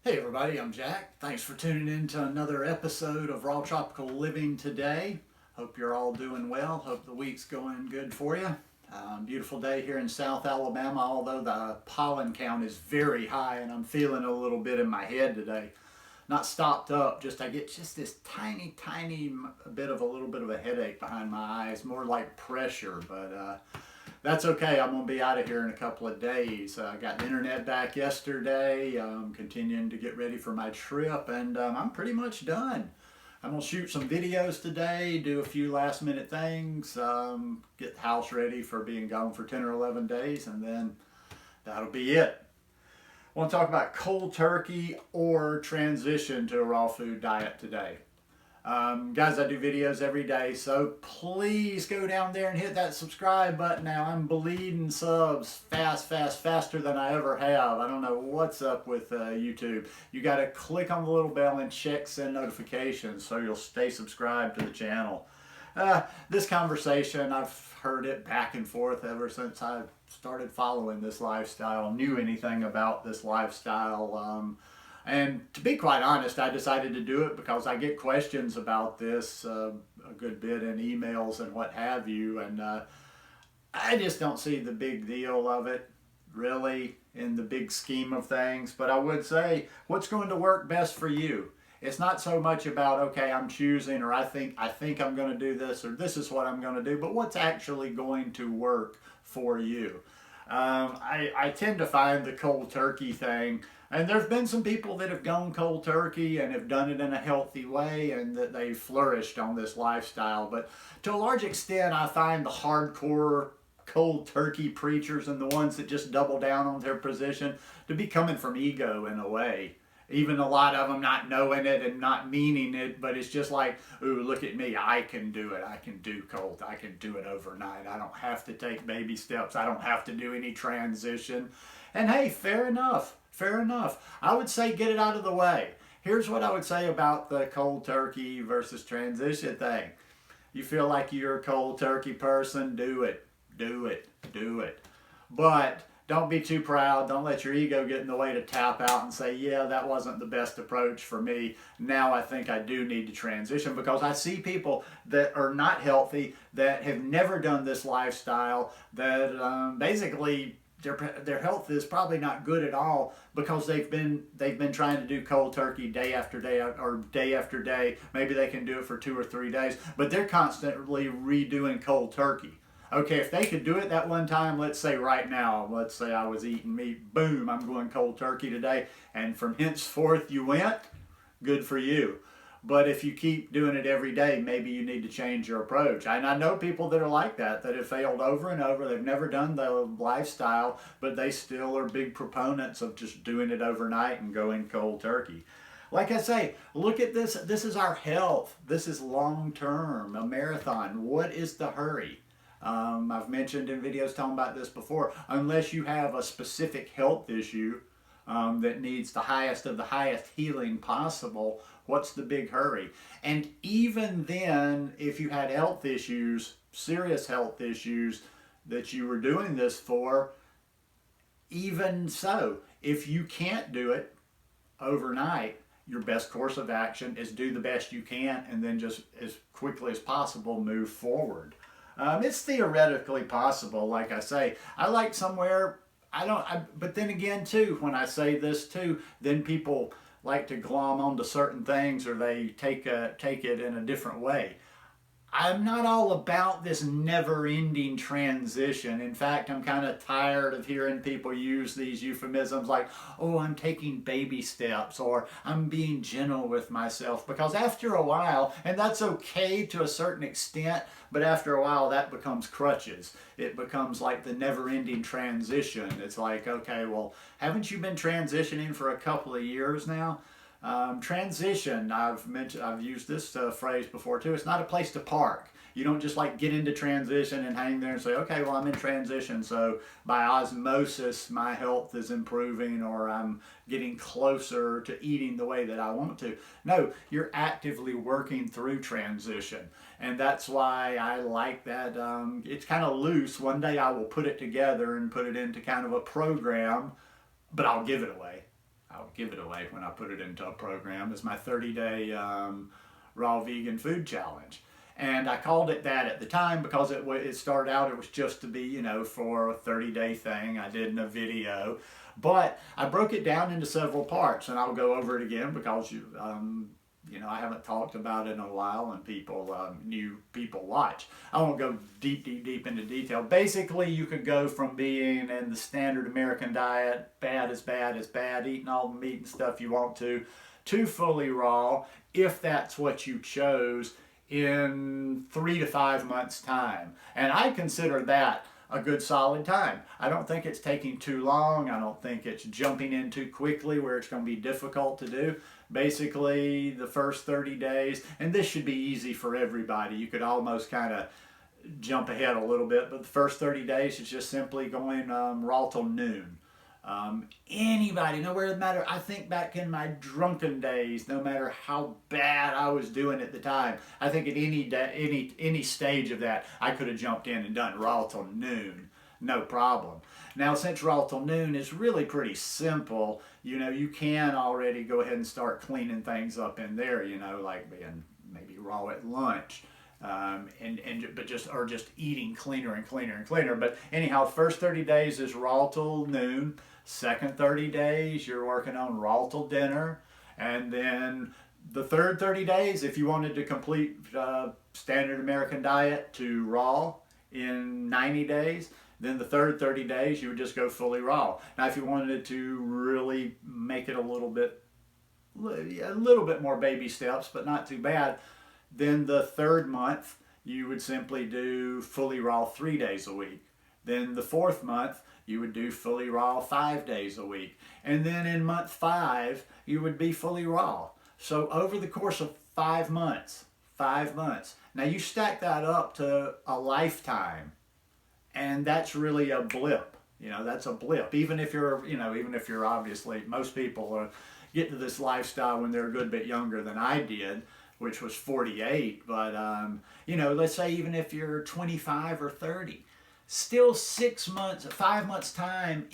Hey everybody, I'm Jack. Thanks for tuning in to another episode of Raw Tropical Living today. Hope you're all doing well. Hope the week's going good for you. Beautiful day here in South Alabama, although the pollen count is very high and I'm feeling a little bit in my head today. Not stopped up, just I get just this tiny bit of a little bit of a headache behind my eyes, more like pressure, but that's okay. I'm going to be out of here in a couple of days. I got the internet back yesterday. Continuing to get ready for my trip, and I'm pretty much done. I'm going to shoot some videos today, do a few last minute things, get the house ready for being gone for 10 or 11 days, and then that'll be it. I want to talk about cold turkey or transition to a raw food diet today. Guys, I do videos every day, so please go down there and hit that subscribe button now. I'm bleeding subs faster than I ever have. I don't know what's up with YouTube. You got to click on the little bell and check send notifications so you'll stay subscribed to the channel. This conversation, I've heard it back and forth ever since I started following this lifestyle, knew anything about this lifestyle. And to be quite honest, I decided to do it because I get questions about this a good bit in emails and what have you, and I just don't see the big deal of it, really, in the big scheme of things. But I would say, what's going to work best for you? It's not so much about, okay, I'm choosing, or I think I'm going to do this, or this is what I'm going to do, but what's actually going to work for you. I tend to find the cold turkey thing, and there's been some people that have gone cold turkey and have done it in a healthy way and that they've flourished on this lifestyle. But to a large extent, I find the hardcore cold turkey preachers and the ones that just double down on their position to be coming from ego in a way. Even a lot of them not knowing it and not meaning it, but it's just like, ooh, look at me, I can do it. I can do cold. I can do it overnight. I don't have to take baby steps. I don't have to do any transition. And hey, fair enough. I would say get it out of the way. Here's what I would say about the cold turkey versus transition thing. You feel like you're a cold turkey person, do it. But don't be too proud. Don't let your ego get in the way to tap out and say, yeah, that wasn't the best approach for me. Now I think I do need to transition, because I see people that are not healthy, that have never done this lifestyle, that basically their health is probably not good at all because they've been trying to do cold turkey day after day or day after day. Maybe they can do it for 2 or 3 days, but they're constantly redoing cold turkey. Okay, if they could do it that one time, let's say right now, let's say I was eating meat, boom, I'm going cold turkey today, and from henceforth you went, good for you. But if you keep doing it every day, maybe you need to change your approach. And I know people that are like that have failed over and over. They've never done the lifestyle, but they still are big proponents of just doing it overnight and going cold turkey. Like I say, look at this. This is our health. This is long term, a marathon. What is the hurry? I've mentioned in videos talking about this before. Unless you have a specific health issue that needs the highest of the highest healing possible, what's the big hurry? And even then, if you had health issues, serious health issues that you were doing this for, even so, if you can't do it overnight, your best course of action is do the best you can and then just as quickly as possible move forward. It's theoretically possible, like I say. I like somewhere, but then again too, when I say this too, then people like to glom onto certain things, or they take it in a different way. I'm not all about this never-ending transition. In fact, I'm kind of tired of hearing people use these euphemisms like, oh, I'm taking baby steps, or I'm being gentle with myself. Because after a while, and that's okay to a certain extent, but after a while that becomes crutches. It becomes like the never-ending transition. It's like, okay, well, haven't you been transitioning for a couple of years now? Transition, I've used this phrase before too. It's not a place to park. You don't just like get into transition and hang there and say, okay, well, I'm in transition, so by osmosis my health is improving, or I'm getting closer to eating the way that I want to. No, you're actively working through transition, and that's why I like that. It's kind of loose. One day I will put it together and put it into kind of a program, but I'll give it away. I'll give it away when I put it into a program, is my 30-day raw vegan food challenge. And I called it that at the time because it started out, it was just to be, you know, for a 30-day thing. I did in a video. But I broke it down into several parts, and I'll go over it again because you know, I haven't talked about it in a while, and new people watch. I won't go deep into detail. Basically, you could go from being in the standard American diet, bad, eating all the meat and stuff you want to fully raw, if that's what you chose, in 3 to 5 months' time. And I consider that a good solid time. I don't think it's taking too long. I don't think it's jumping in too quickly where it's going to be difficult to do. Basically, the first 30 days, and this should be easy for everybody. You could almost kind of jump ahead a little bit, but the first 30 days is just simply going raw till noon. Anybody, no matter, I think back in my drunken days, no matter how bad I was doing at the time, I think at any stage of that, I could have jumped in and done raw till noon, no problem. Now, since raw till noon is really pretty simple, you know, you can already go ahead and start cleaning things up in there, you know, like being maybe raw at lunch. But just eating cleaner and cleaner and cleaner. But anyhow, first 30 days is raw till noon. Second 30 days, you're working on raw till dinner. And then the third 30 days, if you wanted to complete standard American diet to raw in 90 days, then the third 30 days, you would just go fully raw. Now, if you wanted to really make it a little bit more baby steps, but not too bad, then the third month, you would simply do fully raw 3 days a week. Then the fourth month, you would do fully raw 5 days a week. And then in month 5, you would be fully raw. So over the course of 5 months. Now you stack that up to a lifetime, and that's really a blip. You know, that's a blip. Even if you're obviously, most people are getting to this lifestyle when they're a good bit younger than I did, which was 48, but you know, let's say even if you're 25 or 30, still 5 months time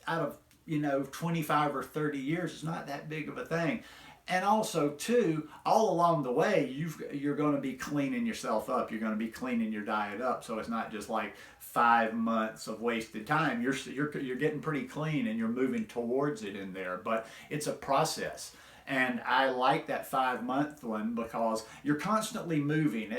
out of, you know, 25 or 30 years is not that big of a thing. And also, too, all along the way, you're going to be cleaning yourself up. You're going to be cleaning your diet up. So it's not just like 5 months of wasted time. You're getting pretty clean, and you're moving towards it in there. But it's a process. And I like that 5 month one because you're constantly moving.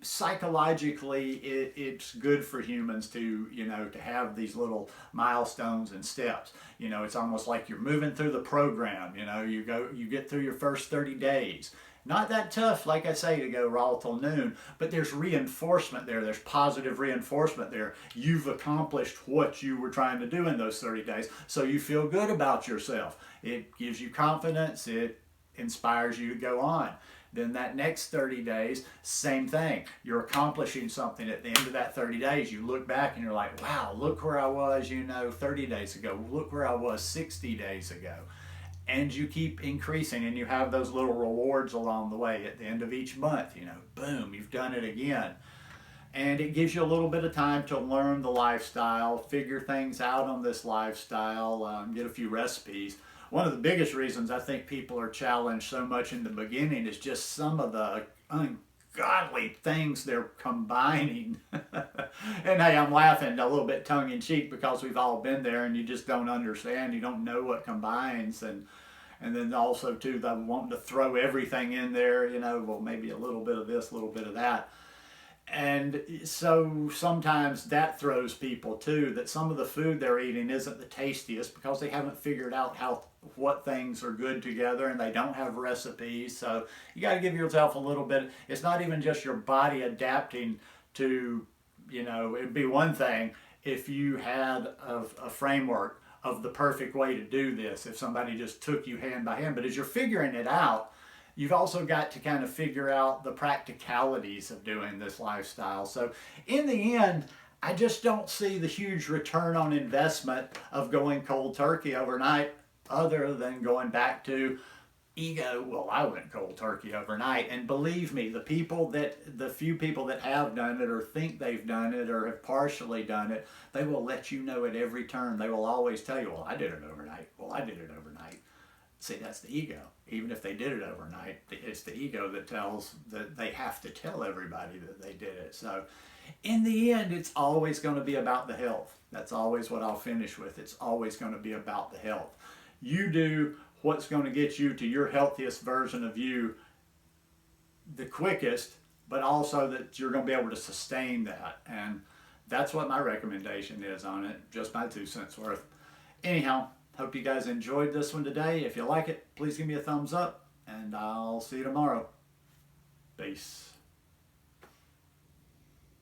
Psychologically, it's good for humans to, you know, to have these little milestones and steps. You know, it's almost like you're moving through the program. You know, you get through your first 30 days. Not that tough, like I say, to go raw till noon, but there's reinforcement there. There's positive reinforcement there. You've accomplished what you were trying to do in those 30 days, so you feel good about yourself. It gives you confidence. It inspires you to go on. Then that next 30 days, same thing. You're accomplishing something at the end of that 30 days. You look back and you're like, wow, look where I was, you know, 30 days ago. Look where I was 60 days ago. And you keep increasing, and you have those little rewards along the way at the end of each month. You know, boom, you've done it again. And it gives you a little bit of time to learn the lifestyle, figure things out on this lifestyle, get a few recipes. One of the biggest reasons I think people are challenged so much in the beginning is just some of the ungodly things they're combining. And hey, I'm laughing a little bit tongue-in-cheek because we've all been there, and you just don't understand. You don't know what combines. And then also, too, them wanting to throw everything in there, you know, well, maybe a little bit of this, a little bit of that. And so sometimes that throws people, too, that some of the food they're eating isn't the tastiest because they haven't figured out what things are good together, and they don't have recipes. So you got to give yourself a little bit. It's not even just your body adapting to, you know, it'd be one thing if you had a framework of the perfect way to do this, if somebody just took you hand by hand. But as you're figuring it out, you've also got to kind of figure out the practicalities of doing this lifestyle. So in the end, I just don't see the huge return on investment of going cold turkey overnight, other than going back to ego. Well, I went cold turkey overnight, and believe me, the few people that have done it or think they've done it or have partially done it, they will let you know at every turn. They will always tell you, well, I did it overnight. Well, I did it overnight. See, that's the ego. Even if they did it overnight, it's the ego that tells that they have to tell everybody that they did it. So in the end, it's always going to be about the health. That's always what I'll finish with. It's always going to be about the health. You do what's going to get you to your healthiest version of you the quickest, but also that you're going to be able to sustain that. And that's what my recommendation is on it. Just my 2 cents worth. Anyhow, hope you guys enjoyed this one today. If you like it, please give me a thumbs up, and I'll see you tomorrow. Peace.